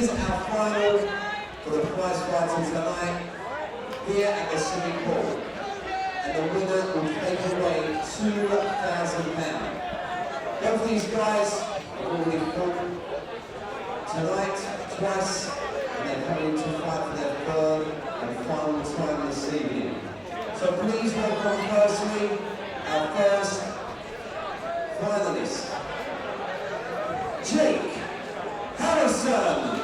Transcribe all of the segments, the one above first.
is our final for the prize fighting tonight here at the swimming pool. And the winner will take away £2,000. Both of these guys have already fought tonight twice, and they're coming to fight for their third and final time this evening. So please welcome firstly our first finalist, Jake Harrison.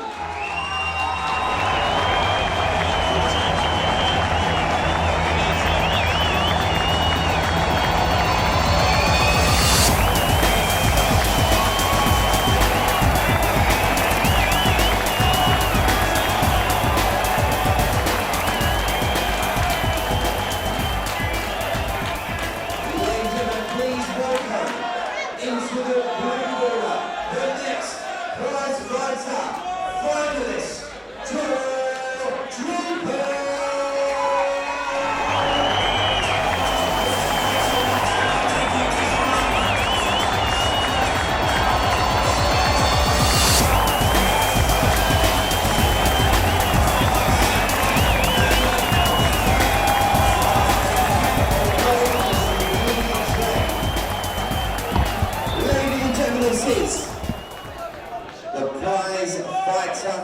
The prize fighter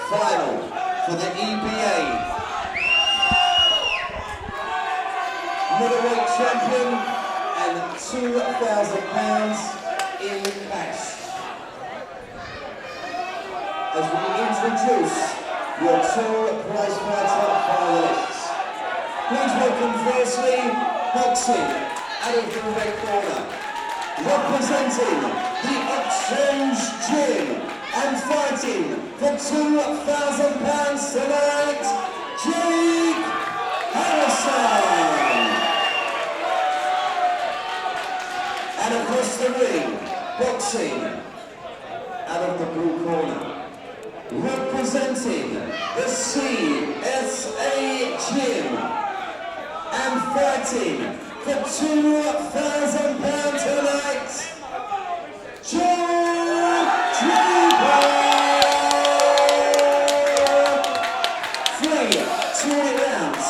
final for the EBA middleweight champion and £2,000 in cash. As we introduce your two prize fighter finalists, please welcome firstly boxing out of the red corner, representing the Exchange Gym and fighting for £2,000 tonight, Jake Harrison. And across the ring, boxing out of the blue corner, representing the CSA Gym and fighting for £2,000 tonight, DRAPER. 3 rounds.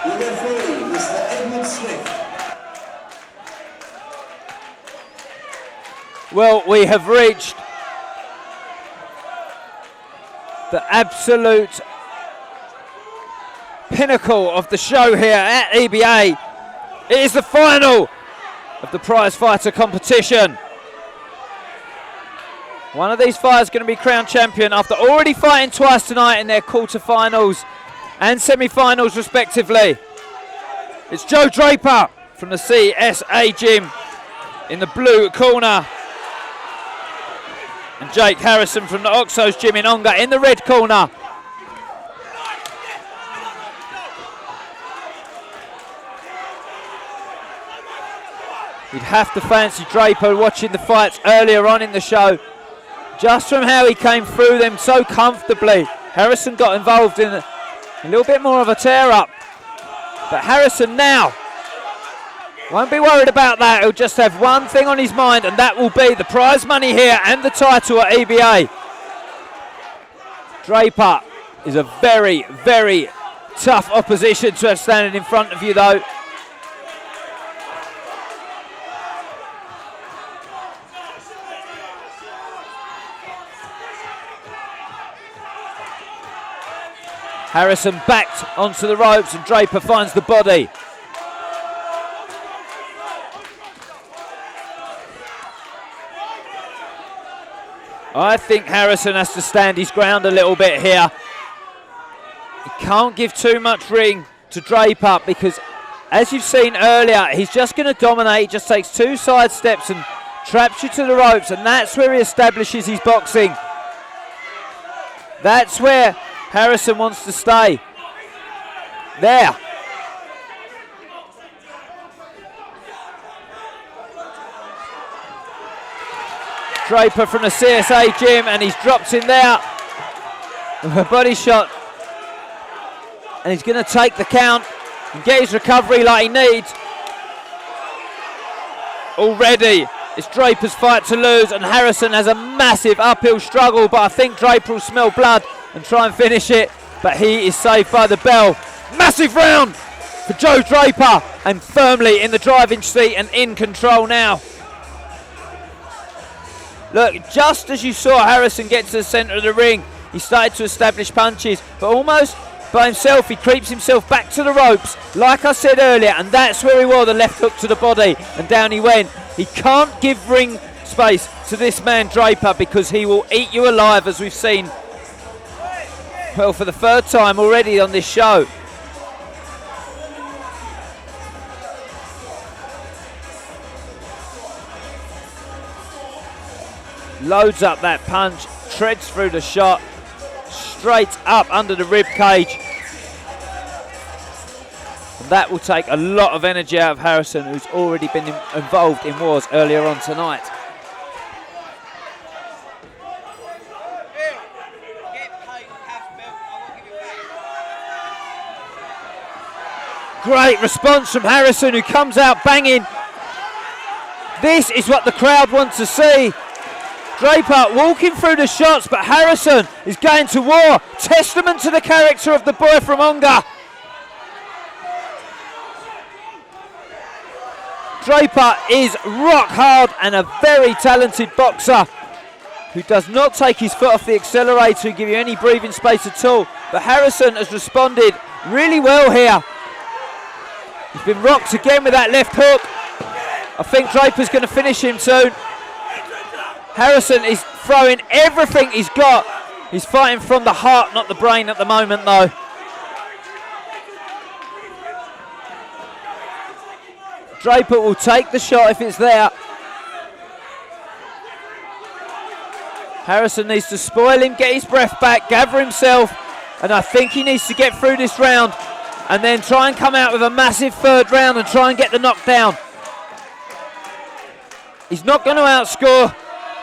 Your referee, Mr. Edward Smith. Well, we have reached the absolute pinnacle of the show here at EBA. It is the final of the prize fighter competition. One of these fighters is going to be crowned champion after already fighting twice tonight in their quarterfinals and semi-finals respectively. It's Joe Draper from the CSA Gym in the blue corner, and Jake Harrison from the Oxos Gym in Onga in the red corner. You'd have to fancy Draper watching the fights earlier on in the show, just from how he came through them so comfortably. Harrison got involved in a little bit more of a tear-up, but Harrison now won't be worried about that. He'll just have one thing on his mind, and that will be the prize money here and the title at EBA. Draper is a very, very tough opposition to have standing in front of you, though. Harrison backed onto the ropes and Draper finds the body. I think Harrison has to stand his ground a little bit here. He can't give too much ring to Draper because, as you've seen earlier, he's just going to dominate. He just takes 2 side steps and traps you to the ropes, and that's where he establishes his boxing. That's where Harrison wants to stay. There. Draper from the CSA Gym, and he's dropped in there with a body shot. And he's going to take the count and get his recovery like he needs. Already It's Draper's fight to lose, and Harrison has a massive uphill struggle, but I think Draper will smell blood and try and finish it, but he is saved by the bell. Massive round for Joe Draper, and firmly in the driving seat and in control now. Look, just as you saw Harrison get to the centre of the ring, he started to establish punches, but almost by himself, he creeps himself back to the ropes, like I said earlier, and that's where he wore the left hook to the body, and down he went. He can't give ring space to this man Draper, because he will eat you alive, as we've seen, well, for the third time already on this show. Loads up that punch, treads through the shot, straight up under the rib cage. And that will take a lot of energy out of Harrison, who's already been involved in wars earlier on tonight. Great response from Harrison, who comes out banging. This is what the crowd wants to see. Draper walking through the shots, but Harrison is going to war. Testament to the character of the boy from Onga. Draper is rock hard and a very talented boxer who does not take his foot off the accelerator and give you any breathing space at all. But Harrison has responded really well here. He's been rocked again with that left hook. I think Draper's going to finish him soon. Harrison is throwing everything he's got. He's fighting from the heart, not the brain at the moment, though. Draper will take the shot if it's there. Harrison needs to spoil him, get his breath back, gather himself, and I think he needs to get through this round and then try and come out with a massive third round and try and get the knockdown. He's not going to outscore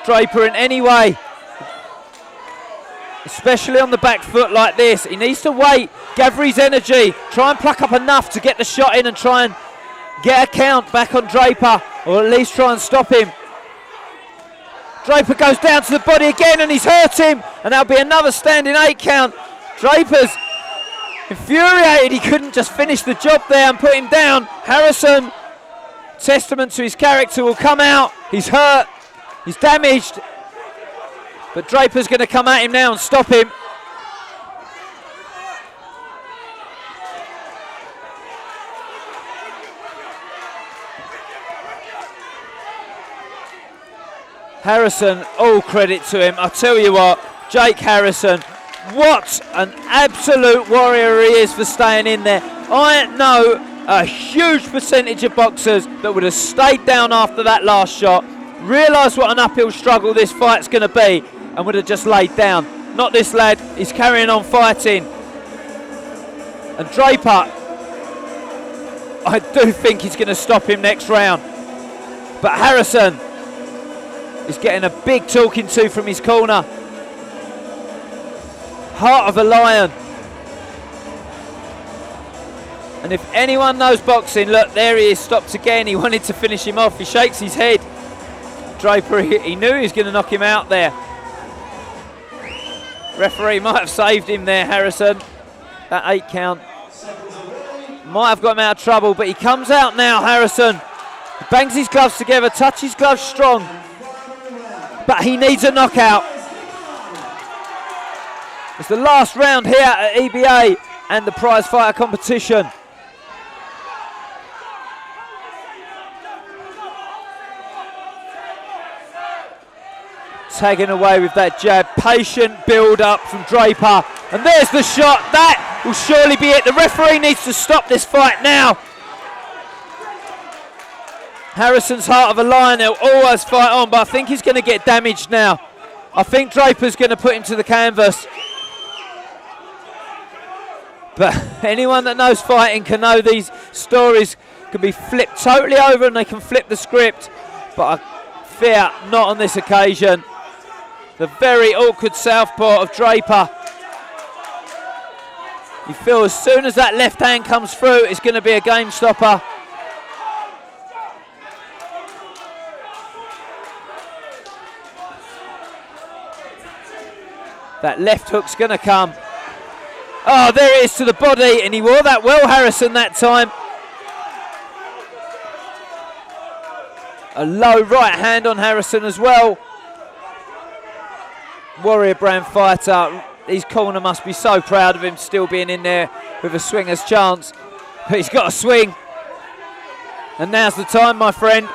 Draper in any way, especially on the back foot like this. He needs to wait, gather his energy, try and pluck up enough to get the shot in and try and get a count back on Draper, or at least try and stop him. Draper goes down to the body again and he's hurt him, and that'll be another standing 8 count. Draper's infuriated he couldn't just finish the job there and put him down. Harrison, testament to his character, will come out. He's hurt, he's damaged, but Draper's going to come at him now and stop him. Harrison, all credit to him. I tell you what, Jake Harrison, what an absolute warrior he is for staying in there. I know a huge percentage of boxers that would have stayed down after that last shot, realised what an uphill struggle this fight's going to be, and would have just laid down. Not this lad, he's carrying on fighting. And Draper, I do think he's going to stop him next round. But Harrison is getting a big talking to from his corner. Heart of a lion. And if anyone knows boxing, look, there he is, stopped again. He wanted to finish him off. He shakes his head. Draper, he knew he was going to knock him out there. Referee might have saved him there, Harrison. That 8 count might have got him out of trouble, but he comes out now, Harrison. He bangs his gloves together, touches his gloves strong, but he needs a knockout. It's the last round here at EBA and the prize fighter competition. Tagging away with that jab, patient build up from Draper, and there's the shot. That will surely be it. The referee needs to stop this fight now. Harrison's heart of a lion, he'll always fight on, but I think he's going to get damaged now. I think Draper's going to put him to the canvas. But anyone that knows fighting can know these stories can be flipped totally over and they can flip the script. But I fear not on this occasion. The very awkward southpaw of Draper. You feel as soon as that left hand comes through, it's going to be a game stopper. That left hook's going to come. Oh, there it is to the body, and he wore that well, Harrison, that time. A low right hand on Harrison as well. Warrior brand fighter. His corner must be so proud of him still being in there with a swinger's chance. But he's got a swing. And now's the time, my friend.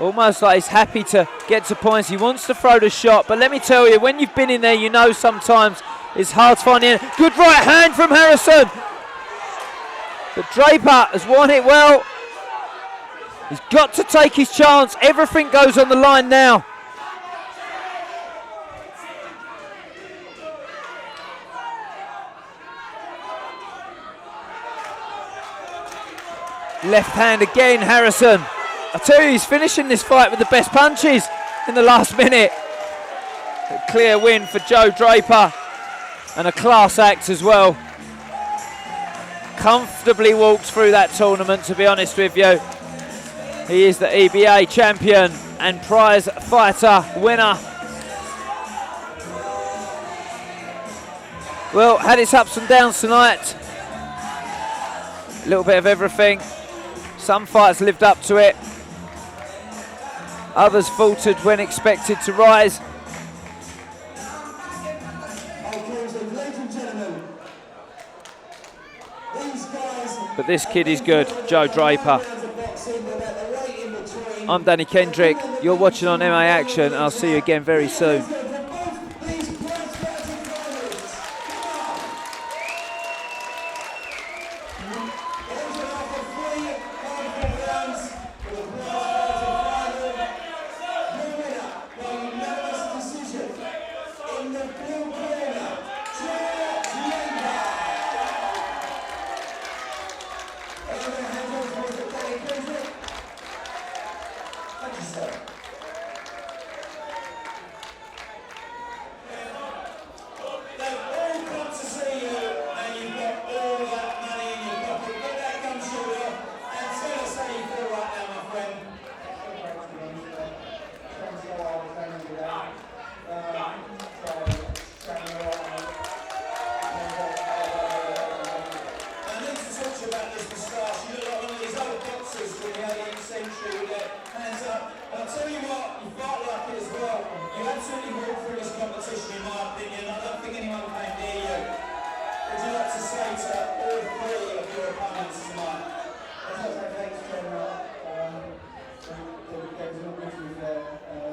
Almost like he's happy to get to points. He wants to throw the shot, but let me tell you, when you've been in there, you know sometimes it's hard to find it. Good right hand from Harrison. But Draper has won it well. He's got to take his chance. Everything goes on the line now. Left hand again, Harrison. I tell you, he's finishing this fight with the best punches in the last minute. A clear win for Joe Draper, and a class act as well. Comfortably walked through that tournament, to be honest with you. He is the EBA champion and prize fighter winner. Well, had its ups and downs tonight. A little bit of everything. Some fights lived up to it. Others faltered when expected to rise. But this kid is good, Joe Draper. I'm Danny Kendrick. You're watching on MA Action, and I'll see you again very soon. There was a lot of issues there.